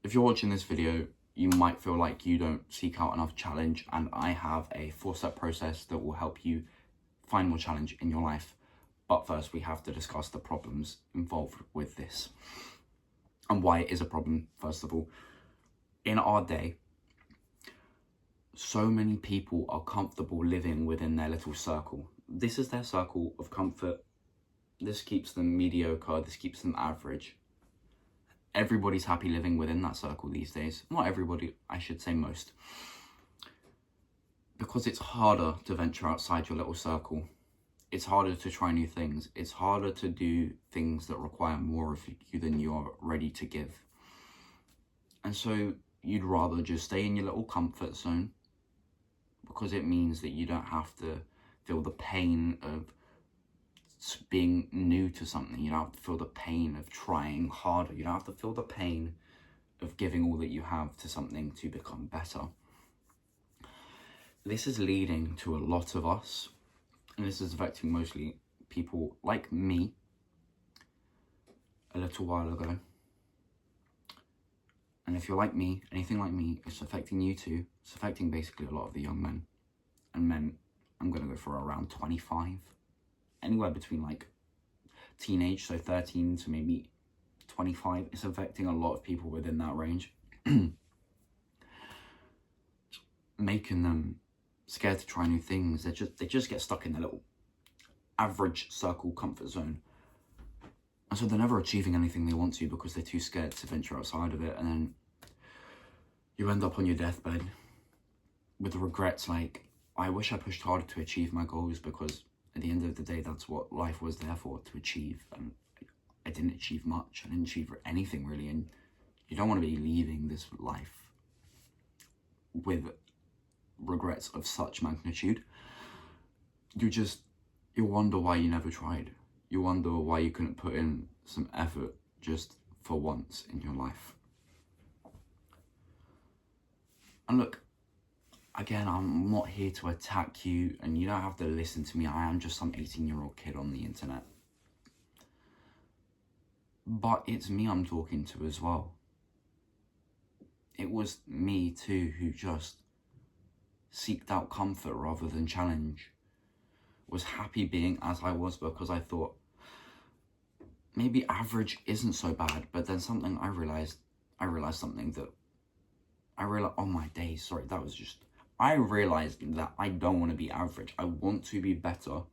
If you're watching this video, you might feel like you don't seek out enough challenge, and I have a 4-step process that will help you find more challenge in your life. But first, we have to discuss the problems involved with this and why it is a problem, first of all. In our day, so many people are comfortable living within their little circle. This is their circle of comfort. This keeps them mediocre. This keeps them average. Everybody's happy living within that circle these days. Not everybody, I should say most. Because it's harder to venture outside your little circle. It's harder to try new things. It's harder to do things that require more of you than you're ready to give. And so you'd rather just stay in your little comfort zone, because it means that you don't have to feel the pain of being new to something. You don't have to feel the pain of trying harder. You don't have to feel the pain of giving all that you have to something to become better. This is leading to a lot of us, and this is affecting mostly people like me a little while ago. And if you're like me, anything like me, it's affecting you too. It's affecting basically a lot of the young men. And men, I'm going to go for around 25. Anywhere between like teenage, so 13 to maybe 25. It's affecting a lot of people within that range. Making them scared to try new things. They just get stuck in their little average circle comfort zone. And so they're never achieving anything they want to because they're too scared to venture outside of it. And then you end up on your deathbed with regrets like, I wish I pushed harder to achieve my goals, because at the end of the day, that's what life was there for, to achieve. And I didn't achieve much. I didn't achieve anything really. And you don't want to be leaving this life with regrets of such magnitude. You wonder why you never tried. You wonder why you couldn't put in some effort just for once in your life. And look, again, I'm not here to attack you, and you don't have to listen to me. I am just some 18-year-old kid on the internet. But it's me I'm talking to as well. It was me too who just seeked out comfort rather than challenge. Was happy being as I was because I thought maybe average isn't so bad. But then something I realized something that I realized that I don't want to be average. I want to be better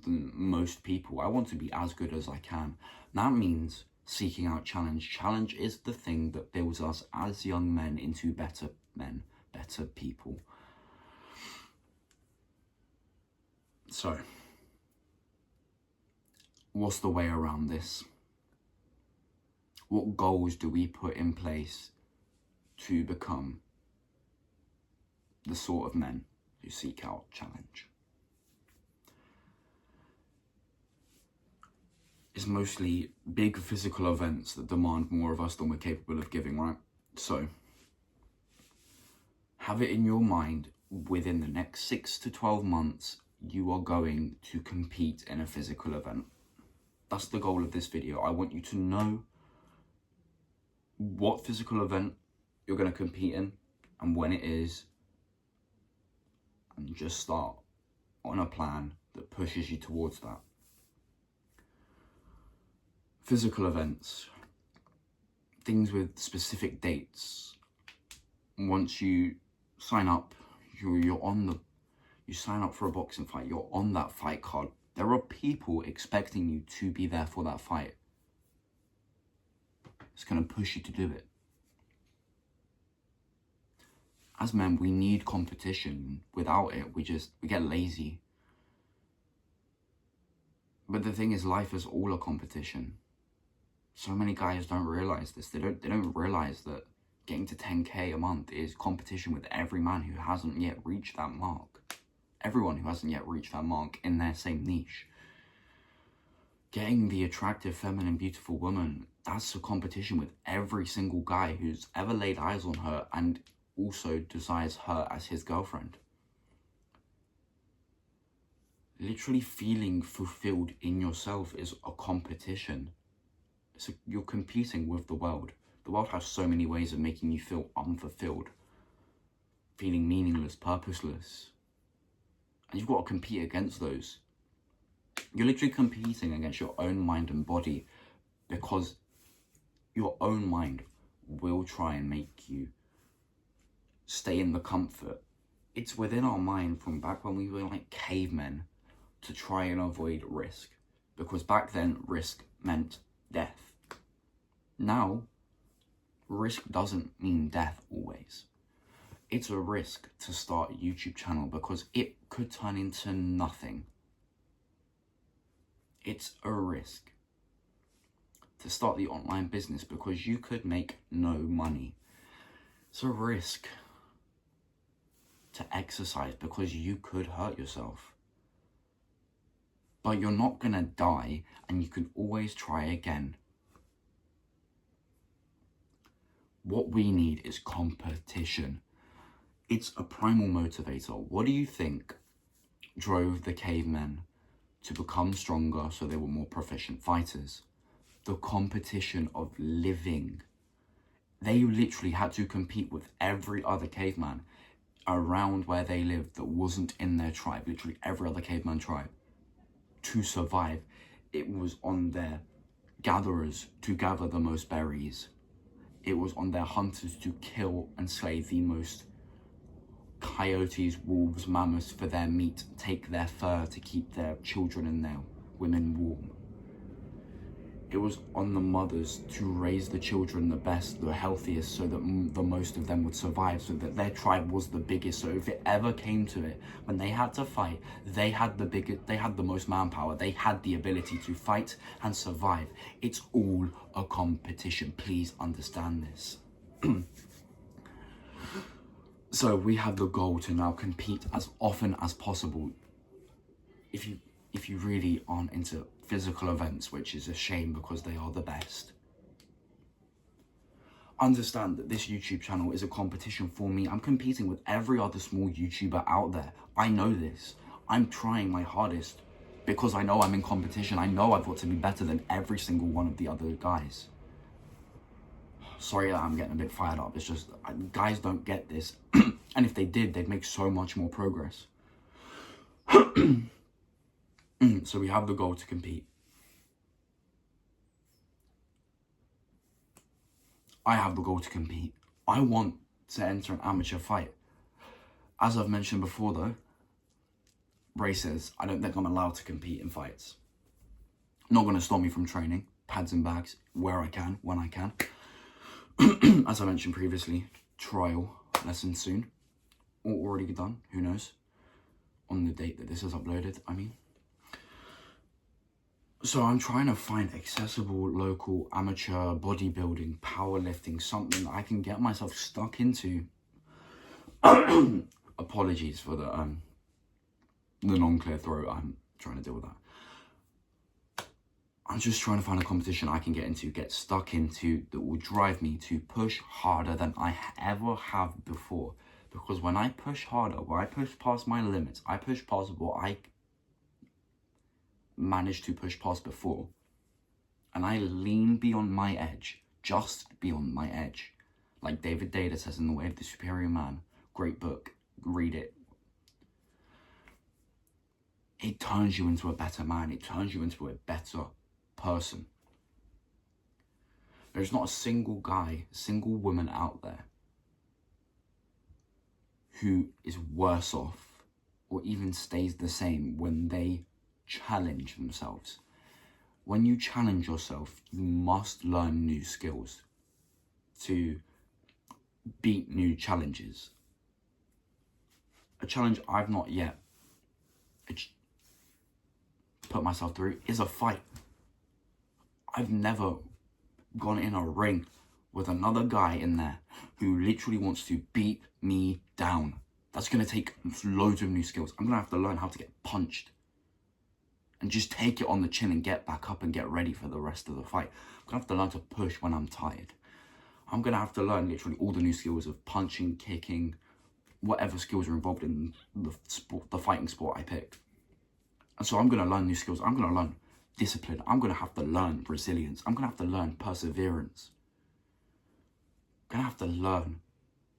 than most people. I want to be as good as I can. That means seeking out challenge. Challenge is the thing that builds us as young men into better men, better people. So, what's the way around this? What goals do we put in place to become the sort of men who seek out challenge? It's mostly big physical events that demand more of us than we're capable of giving, right? So, have it in your mind, within the next 6 to 12 months, you are going to compete in a physical event. That's the goal of this video. I want you to know what physical event you're going to compete in and when it is, and just start on a plan that pushes you towards that. Physical events, things with specific dates. Once you sign up, you sign up for a boxing fight, you're on that fight card. There are people expecting you to be there for that fight. It's going to push you to do it. As men, we need competition. Without it, we get lazy. But the thing is, life is all a competition. So many guys don't realize this. They don't realize that getting to 10K a month is competition with every man who hasn't yet reached that mark. Everyone who hasn't yet reached that mark in their same niche. Getting the attractive, feminine, beautiful woman, that's a competition with every single guy who's ever laid eyes on her and also desires her as his girlfriend. Literally feeling fulfilled in yourself is a competition. You're competing with the world The world has so many ways of making you feel unfulfilled, feeling meaningless, purposeless. And you've got to compete against those. You're literally competing against your own mind and body, because your own mind will try and make you stay in the comfort. It's within our mind from back when we were like cavemen to try and avoid risk, because back then risk meant death. Now, risk doesn't mean death always. It's a risk to start a YouTube channel because it could turn into nothing. It's a risk to start the online business because you could make no money. It's a risk to exercise because you could hurt yourself. But you're not gonna die, and you can always try again. What we need is competition. It's a primal motivator. What do you think drove the cavemen to become stronger so they were more proficient fighters? The competition of living. They literally had to compete with every other caveman around where they lived that wasn't in their tribe, literally every other caveman tribe, to survive. It was on their gatherers to gather the most berries. It was on their hunters to kill and slay the most coyotes, wolves, mammoths for their meat, take their fur to keep their children and their women warm. It was on the mothers to raise the children the best, the healthiest, so that the most of them would survive, so that their tribe was the biggest. So if it ever came to it, when they had to fight, they had the most manpower. They had the ability to fight and survive. It's all a competition. Please understand this. So we have the goal to now compete as often as possible. If you really aren't into physical events, which is a shame because they are the best, understand that this YouTube channel is a competition for me. I'm competing with every other small YouTuber out there. I know this. I'm trying my hardest because I know I'm in competition. I know I've got to be better than every single one of the other guys. Sorry that I'm getting a bit fired up. It's just, guys don't get this. And if they did, they'd make so much more progress. So we have the goal to compete. I have the goal to compete. I want to enter an amateur fight. As I've mentioned before though, races, I don't think I'm allowed to compete in fights. Not going to stop me from training, pads and bags, where I can, when I can. As I mentioned previously, trial lesson soon. Or already done, who knows? On the date that this is uploaded, I mean. So I'm trying to find accessible, local, amateur bodybuilding, powerlifting, something that I can get myself stuck into. Apologies for the non-clear throat. I'm trying to deal with that. I'm just trying to find a competition I can get into, get stuck into, that will drive me to push harder than I ever have before. Because when I push harder, when I push past my limits, I push past what I managed to push past before, and I lean beyond my edge, just beyond my edge. Like David Data says in The Way of the Superior Man, great book, read it. It turns you into a better man. It turns you into a better person. There's not a single guy, single woman out there who is worse off or even stays the same when they challenge themselves. When you challenge yourself, you must learn new skills to beat new challenges. A challenge I've not yet put myself through is a fight. I've never gone in a ring with another guy in there who literally wants to beat me down. That's going to take loads of new skills. I'm going to have to learn how to get punched and just take it on the chin and get back up and get ready for the rest of the fight. I'm going to have to learn to push when I'm tired. I'm going to have to learn literally all the new skills of punching, kicking, whatever skills are involved in the fighting sport I pick. And so I'm going to learn new skills. I'm going to learn discipline. I'm going to have to learn resilience. I'm going to have to learn perseverance. going to have to learn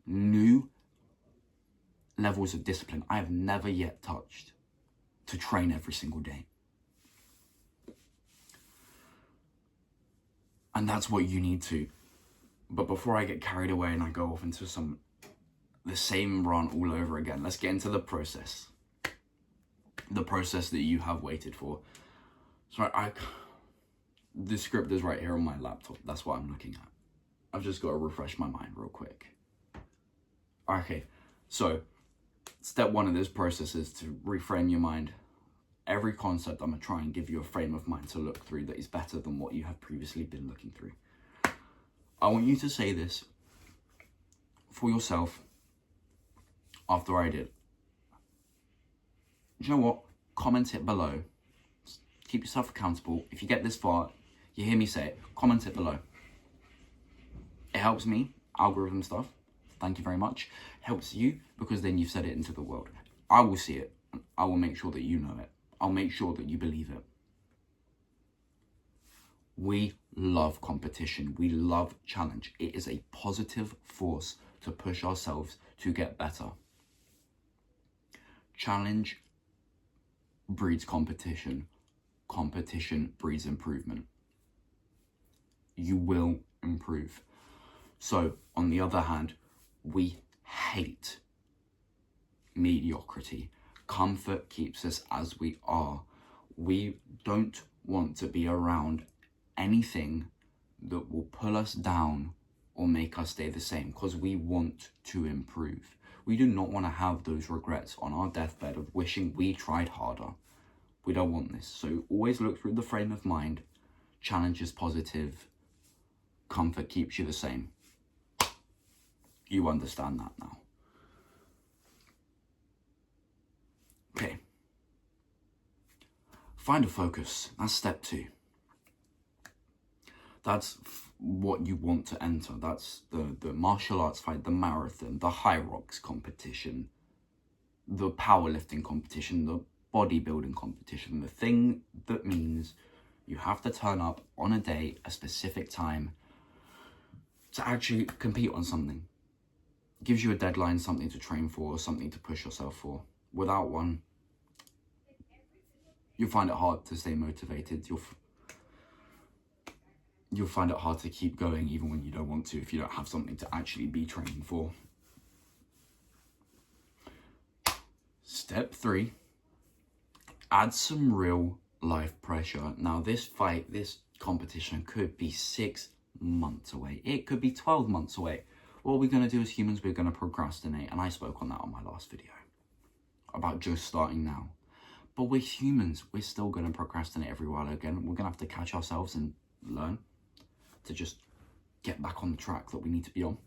new levels of discipline I have never yet touched to train every single day. And that's what you need to. But before I get carried away and I go off into the same run all over again, let's get into the process. The process that you have waited for. So the script is right here on my laptop. That's what I'm looking at. I've just got to refresh my mind real quick. Okay, so step one of this process is to reframe your mind. Every concept, I'm going to try and give you a frame of mind to look through that is better than what you have previously been looking through. I want you to say this for yourself after I did. You know what? Comment it below. Keep yourself accountable. If you get this far, you hear me say it, comment it below. It helps me, algorithm stuff. Thank you very much. It helps you because then you've said it into the world. I will see it. I will make sure that you know it. I'll make sure that you believe it. We love competition. We love challenge. It is a positive force to push ourselves to get better. Challenge breeds competition. Competition breeds improvement. You will improve. So, on the other hand, we hate mediocrity. Comfort keeps us as we are. We don't want to be around anything that will pull us down or make us stay the same, because we want to improve. We do not want to have those regrets on our deathbed of wishing we tried harder. We don't want this. So always look through the frame of mind. Challenge is positive. Comfort keeps you the same. You understand that now. Okay. Find a focus. That's step 2. That's what you want to enter. That's the martial arts fight, the marathon, the high rocks competition, the powerlifting competition, the bodybuilding competition, the thing that means you have to turn up on a day, a specific time, to actually compete on something. It gives you a deadline, something to train for, something to push yourself for. Without one, you'll find it hard to stay motivated. You'll find it hard to keep going even when you don't want to, if you don't have something to actually be training for. Step 3, add some real life pressure. Now this competition could be 6 months away. It could be 12 months away. What we're going to do as humans, we're going to procrastinate. And I spoke on that on my last video about just starting now. But we're humans. We're still going to procrastinate every while again. We're going to have to catch ourselves and learn to just get back on the track that we need to be on.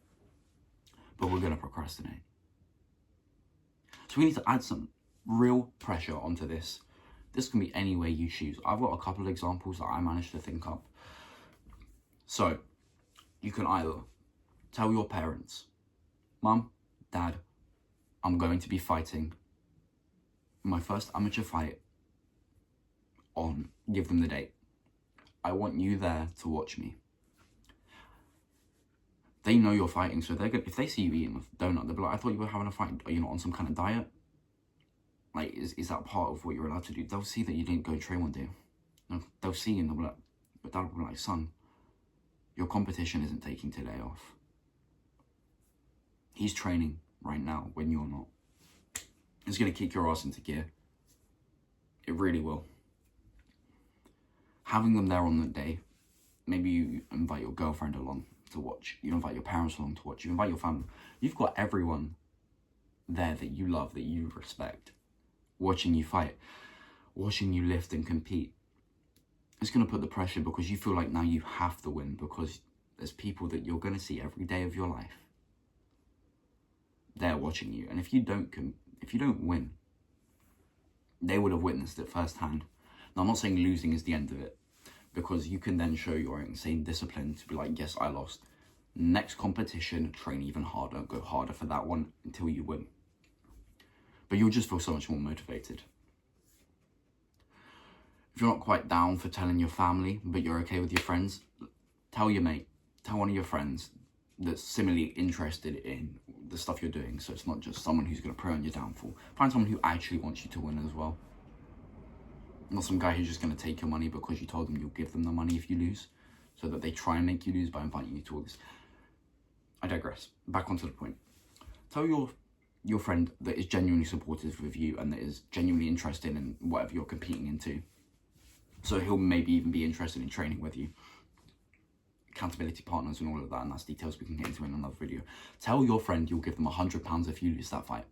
But we're going to procrastinate. So we need to add some real pressure onto this. This can be any way you choose. I've got a couple of examples that I managed to think up. So you can either tell your parents, Mum, Dad, I'm going to be fighting my first amateur fight on, give them the date. I want you there to watch me. They know you're fighting, so they're good. If they see you eating a donut, they'll be like, I thought you were having a fight. Are you not on some kind of diet? Like, is that part of what you're allowed to do? They'll see that you didn't go train one day. They'll see you and they'll be like, but Dad will be like, son, your competition isn't taking today off. He's training right now when you're not. It's going to kick your ass into gear. It really will. Having them there on the day, maybe you invite your girlfriend along to watch. You invite your parents along to watch. You invite your family. You've got everyone there that you love, that you respect, watching you fight, watching you lift and compete. It's going to put the pressure because you feel like now you have to win, because there's people that you're going to see every day of your life. They're watching you. And if you don't win, they would have witnessed it firsthand. Now, I'm not saying losing is the end of it, because you can then show your insane discipline to be like, yes, I lost. Next competition, train even harder, go harder for that one until you win. But you'll just feel so much more motivated. If you're not quite down for telling your family, but you're okay with your friends, tell your mate, tell one of your friends. that's similarly interested in the stuff you're doing. So it's not just someone who's going to prey on your downfall. Find someone who actually wants you to win as well. Not some guy who's just going to take your money because you told them you'll give them the money if you lose, so that they try and make you lose by inviting you to all this. I digress. Back onto the point. Tell your friend that is genuinely supportive of you and that is genuinely interested in whatever you're competing into. So he'll maybe even be interested in training with you. Accountability partners and all of that, and that's details we can get into in another video. Tell your friend you'll give them £100 if you lose that fight,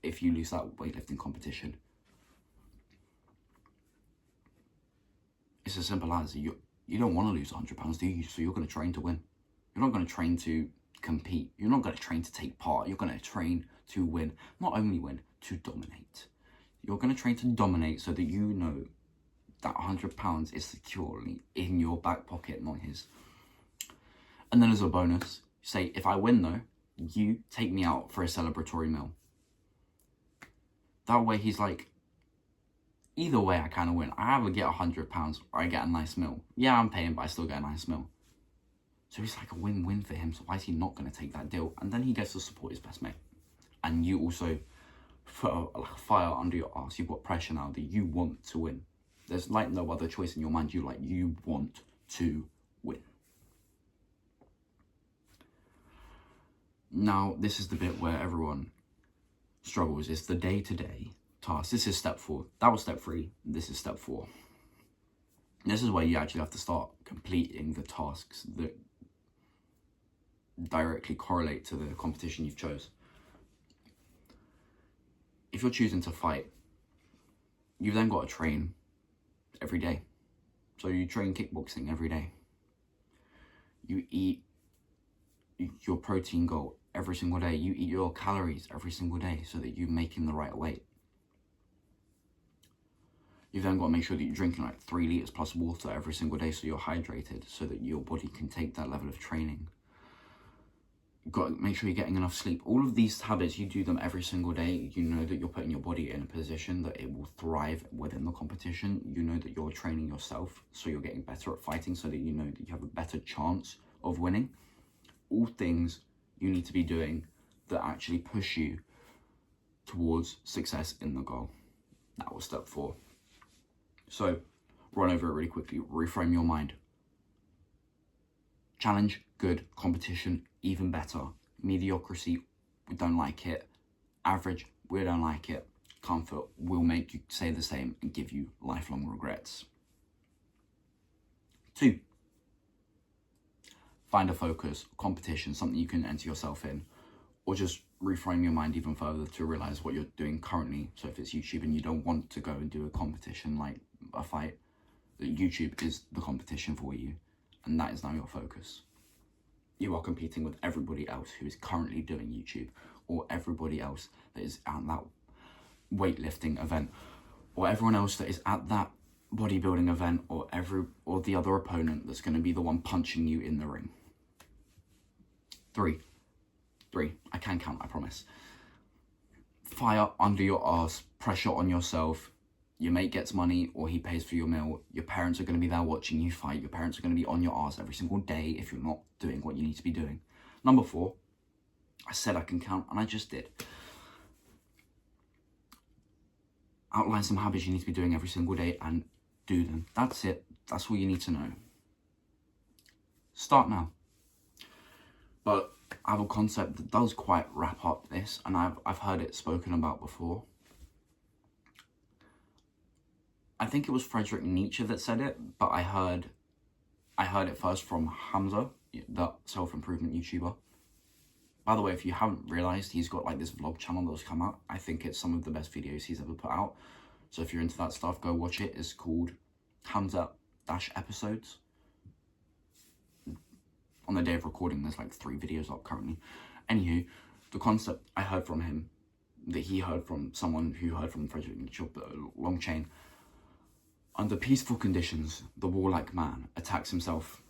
if you lose that weightlifting competition. It's as simple as you don't want to lose £100, do you? So you're going to train to win. You're not going to train to compete. You're not going to train to take part. You're going to train to win. Not only win, to dominate. You're going to train to dominate so that you know that £100 is securely in your back pocket, not his. And then as a bonus, say, if I win though, you take me out for a celebratory meal. That way he's like, either way I kind of win. I either get £100 or I get a nice meal. Yeah, I'm paying, but I still get a nice meal. So it's like a win-win for him. So why is he not going to take that deal? And then he gets to support his best mate. And you also put a fire under your ass. You've got pressure now that you want to win. There's like no other choice in your mind. You want to win. Now, this is the bit where everyone struggles. It's the day-to-day task. This is step 4. That was step 3. This is step 4. This is where you actually have to start completing the tasks that directly correlate to the competition you've chose. If you're choosing to fight, you've then got to train every day. So you train kickboxing every day. You eat your protein goal every single day. You eat your calories every single day so that you're making the right weight. You've then got to make sure that you're drinking like 3 litres plus water every single day so you're hydrated, so that your body can take that level of training. You've got to make sure you're getting enough sleep. All of these habits, you do them every single day. You know that you're putting your body in a position that it will thrive within the competition. You know that you're training yourself, so you're getting better at fighting, so that you know that you have a better chance of winning. All things you need to be doing that actually push you towards success in the goal. That was step 4. So, run over it really quickly. Reframe your mind. Challenge, good. Competition, even better. Mediocrity, we don't like it. Average, we don't like it. Comfort will make you say the same and give you lifelong regrets. 2. Find a focus, competition, something you can enter yourself in. Or just reframe your mind even further to realize what you're doing currently. So if it's YouTube and you don't want to go and do a competition like a fight, YouTube is the competition for you, and that is now your focus. You are competing with everybody else who is currently doing YouTube, or everybody else that is at that weightlifting event, or everyone else that is at that bodybuilding event, or the other opponent that's going to be the one punching you in the ring. 3. I can count, I promise. Fire under your arse, pressure on yourself. Your mate gets money or he pays for your meal. Your parents are going to be there watching you fight. Your parents are going to be on your arse every single day if you're not doing what you need to be doing. Number 4, I said I can count, and I just did. Outline some habits you need to be doing every single day and do them. That's it. That's all you need to know. Start now. But I have a concept that does quite wrap up this, and I've heard it spoken about before. I think it was Friedrich Nietzsche that said it, but I heard it first from Hamza, the self-improvement YouTuber. By the way, if you haven't realised, he's got like this vlog channel that's come out. I think it's some of the best videos he's ever put out. So if you're into that stuff, go watch it. It's called Hamza-Episodes. On the day of recording, there's like 3 videos up currently. Anywho, the concept I heard from him, that he heard from someone who heard from Friedrich Nietzsche, long chain. Under peaceful conditions, the warlike man attacks himself.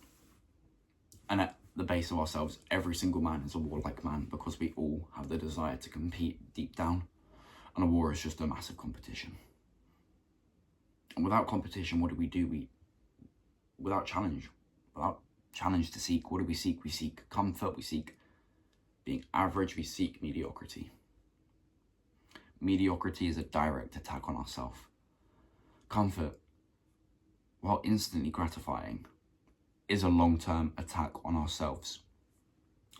And at the base of ourselves, every single man is a warlike man, because we all have the desire to compete deep down. And a war is just a massive competition. And without competition, what do? Without challenge to seek, what do we seek? We seek comfort, we seek Being average, we seek mediocrity. Mediocrity is a direct attack on ourselves. Comfort, while instantly gratifying, is a long-term attack on ourselves.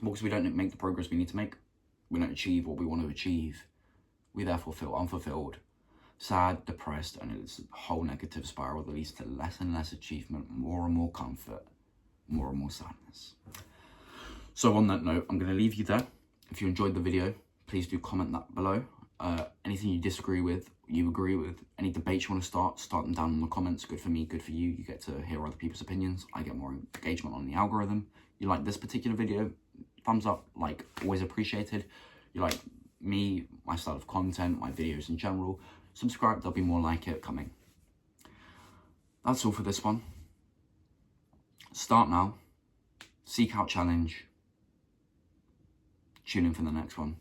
Because we don't make the progress we need to make. We don't achieve what we want to achieve. We therefore feel unfulfilled, sad, depressed, and it's a whole negative spiral that leads to less and less achievement, more and more comfort, more and more sadness. So on that note, I'm going to leave you there. If you enjoyed the video, please do comment that below. Anything you disagree with, you agree with, any debates you want to start them down in the comments. Good for me, good for you. You get to hear other people's opinions. I get more engagement on the algorithm. You like this particular video, thumbs up, like, always appreciated. You like me, my style of content, my videos in general, subscribe, there'll be more like it coming. That's all for this one. Start now, seek out challenge, tune in for the next one.